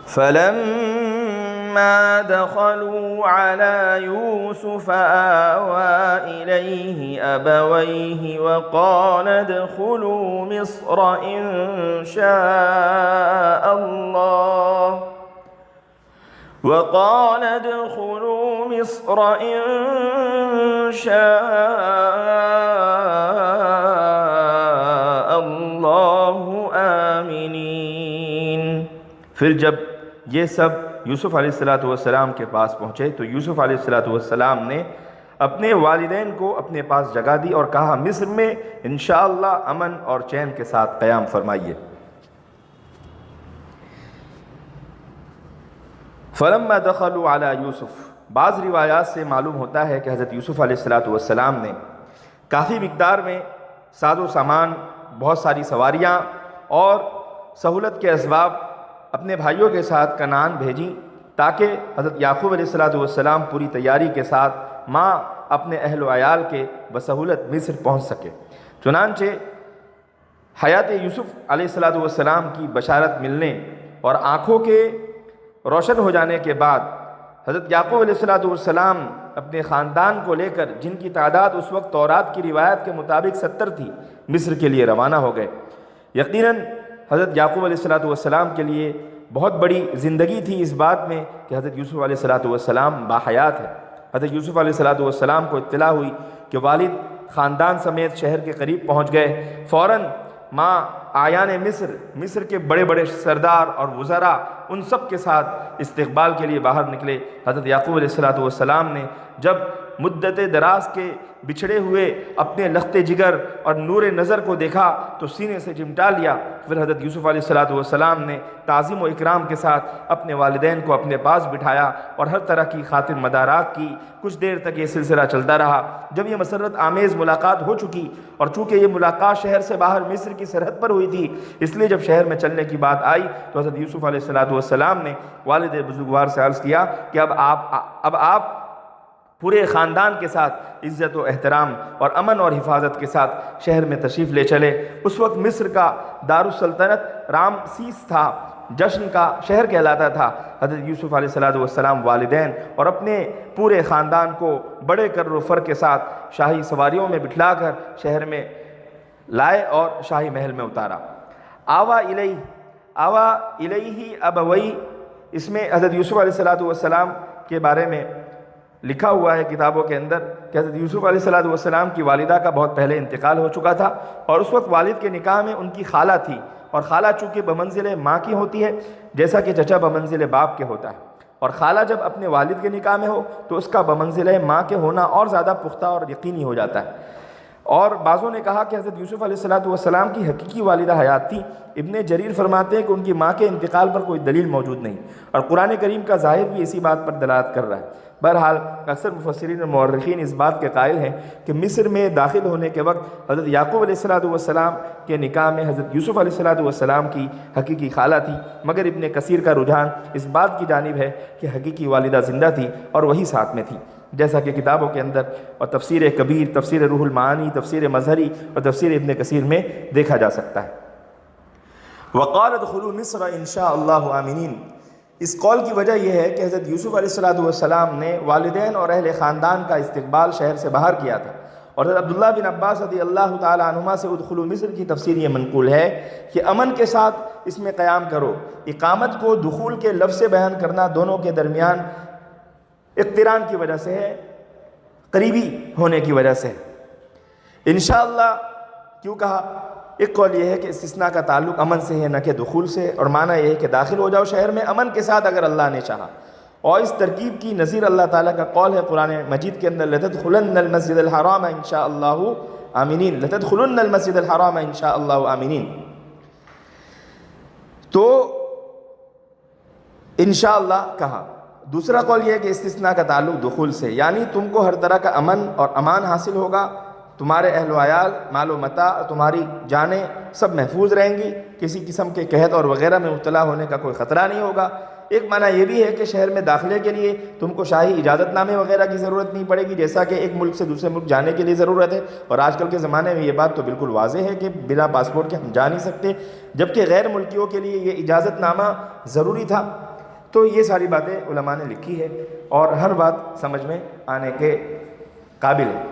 فلما دخلوا على يوسف آوى إليه أبويه وقال ادخلوا مصر إن شاء الله آمنين۔ پھر جب یہ سب یوسف علیہ السلام کے پاس پہنچے تو یوسف علیہ السلام نے اپنے والدین کو اپنے پاس جگہ دی اور کہا مصر میں انشاءاللہ امن اور چین کے ساتھ قیام فرمائیے۔ فلما دخلوا علی یوسف، بعض روایات سے معلوم ہوتا ہے کہ حضرت یوسف علیہ السلام نے کافی مقدار میں ساز و سامان، بہت ساری سواریاں اور سہولت کے اسباب اپنے بھائیوں کے ساتھ کنعان بھیجیں تاکہ حضرت یعقوب علیہ السلام پوری تیاری کے ساتھ ماں اپنے اہل و عیال کے بسہولت مصر پہنچ سکے۔ چنانچہ حیات یوسف علیہ السلام کی بشارت ملنے اور آنکھوں کے روشن ہو جانے کے بعد حضرت یعقوب علیہ السلام اپنے خاندان کو لے کر، جن کی تعداد اس وقت تورات کی روایت کے مطابق 70 تھی، مصر کے لیے روانہ ہو گئے۔ یقیناً حضرت یعقوب علیہ السلام کے لیے بہت بڑی زندگی تھی اس بات میں کہ حضرت یوسف علیہ السلام باحیات ہے۔ حضرت یوسف علیہ السلام کو اطلاع ہوئی کہ والد خاندان سمیت شہر کے قریب پہنچ گئے، فوراً ماں آیان مصر کے بڑے بڑے سردار اور وزراء ان سب کے ساتھ استقبال کے لیے باہر نکلے۔ حضرت یعقوب علیہ السلام نے جب مدت دراز کے بچھڑے ہوئے اپنے لخت جگر اور نور نظر کو دیکھا تو سینے سے چمٹا لیا۔ پھر حضرت یوسف علیہ السلام نے تعظیم و اکرام کے ساتھ اپنے والدین کو اپنے پاس بٹھایا اور ہر طرح کی خاطر مدارات کی۔ کچھ دیر تک یہ سلسلہ چلتا رہا۔ جب یہ مسرت آمیز ملاقات ہو چکی اور چونکہ یہ ملاقات شہر سے باہر مصر کی سرحد پر ہوئی تھی، اس لیے جب شہر میں چلنے کی بات آئی تو حضرت یوسف علیہ السلام نے والد بزرگوار سے عرض کیا کہ اب آپ پورے خاندان کے ساتھ عزت و احترام اور امن اور حفاظت کے ساتھ شہر میں تشریف لے چلے۔ اس وقت مصر کا دارالسلطنت رامسیس تھا، جشن کا شہر کہلاتا تھا۔ حضرت یوسف علیہ السلام والدین اور اپنے پورے خاندان کو بڑے کر و فر کے ساتھ شاہی سواریوں میں بٹھلا کر شہر میں لائے اور شاہی محل میں اتارا۔ آوا الیہ ابوی، اس میں حضرت یوسف علیہ السلام کے بارے میں لکھا ہوا ہے کتابوں کے اندر کہ حضرت یوسف علیہ السلام کی والدہ کا بہت پہلے انتقال ہو چکا تھا اور اس وقت والد کے نکاح میں ان کی خالہ تھی، اور خالہ چونکہ بمنزل ماں کی ہوتی ہے جیسا کہ چچا بمنزل باپ کے ہوتا ہے، اور خالہ جب اپنے والد کے نکاح میں ہو تو اس کا بمنزل ماں کے ہونا اور زیادہ پختہ اور یقینی ہو جاتا ہے۔ اور بعضوں نے کہا کہ حضرت یوسف علیہ السلام کی حقیقی والدہ حیات تھی۔ ابن جریر فرماتے ہیں کہ ان کی ماں کے انتقال پر کوئی دلیل موجود نہیں، اور قرآن کریم کا ظاہر بھی اسی بات پر دلالت کر رہا ہے۔ بہرحال اکثر مفسرین اور مورخین اس بات کے قائل ہیں کہ مصر میں داخل ہونے کے وقت حضرت یعقوب علیہ السلام کے نکاح میں حضرت یوسف علیہ السلام کی حقیقی خالہ تھی، مگر ابن کثیر کا رجحان اس بات کی جانب ہے کہ حقیقی والدہ زندہ تھی اور وہی ساتھ میں تھی، جیسا کہ کتابوں کے اندر اور تفسیر کبیر، تفسیر روح المعانی، تفسیر مظہری اور تفسیر ابن کثیر میں دیکھا جا سکتا ہے۔ وقال ادخلوا مصر ان شاء اللہ آمنین، اس قول کی وجہ یہ ہے کہ حضرت یوسف علیہ السلام نے والدین اور اہل خاندان کا استقبال شہر سے باہر کیا تھا، اور حضرت عبداللہ بن عباس رضی اللہ تعالیٰ عنہما سے ادخلوا مصر کی تفسیر یہ منقول ہے کہ امن کے ساتھ اس میں قیام کرو۔ اقامت کو دخول کے لفظ سے بیان کرنا دونوں کے درمیان اقتران کی وجہ سے ہے، قریبی ہونے کی وجہ سے۔ انشاءاللہ کیوں کہا؟ ایک قول یہ ہے کہ استثناء کا تعلق امن سے ہے نہ کہ دخول سے، اور معنی یہ ہے کہ داخل ہو جاؤ شہر میں امن کے ساتھ اگر اللہ نے چاہا۔ اور اس ترکیب کی نظیر اللہ تعالیٰ کا قول ہے قرآن مجید کے اندر لَتَدْخُلَنَّ الْمَسْجِدَ الْحَرَامَ إِنْ شَاءَ اللَّهُ آمِنِينَ، لَتَدْخُلُنَّ الْمَسْجِدَ الْحَرَامَ إِنْ شَاءَ اللَّهُ آمِنِينَ۔ تو انشاءاللہ کہا۔ دوسرا قول یہ ہے کہ استثناء کا تعلق دخول سے، یعنی تم کو ہر طرح کا امن اور امان حاصل ہوگا، تمہارے اہل و عیال، مال و متاع، تمہاری جانیں سب محفوظ رہیں گی، کسی قسم کے قحط اور وغیرہ میں مبتلا ہونے کا کوئی خطرہ نہیں ہوگا۔ ایک معنی یہ بھی ہے کہ شہر میں داخلے کے لیے تم کو شاہی اجازت نامے وغیرہ کی ضرورت نہیں پڑے گی، جیسا کہ ایک ملک سے دوسرے ملک جانے کے لیے ضرورت ہے، اور آج کل کے زمانے میں یہ بات تو بالکل واضح ہے کہ بنا پاسپورٹ کے ہم جا نہیں سکتے، جبکہ غیر ملکیوں کے لیے یہ اجازت نامہ ضروری تھا۔ تو یہ ساری باتیں علماء نے لکھی ہے اور ہر بات سمجھ میں آنے کے قابل ہے۔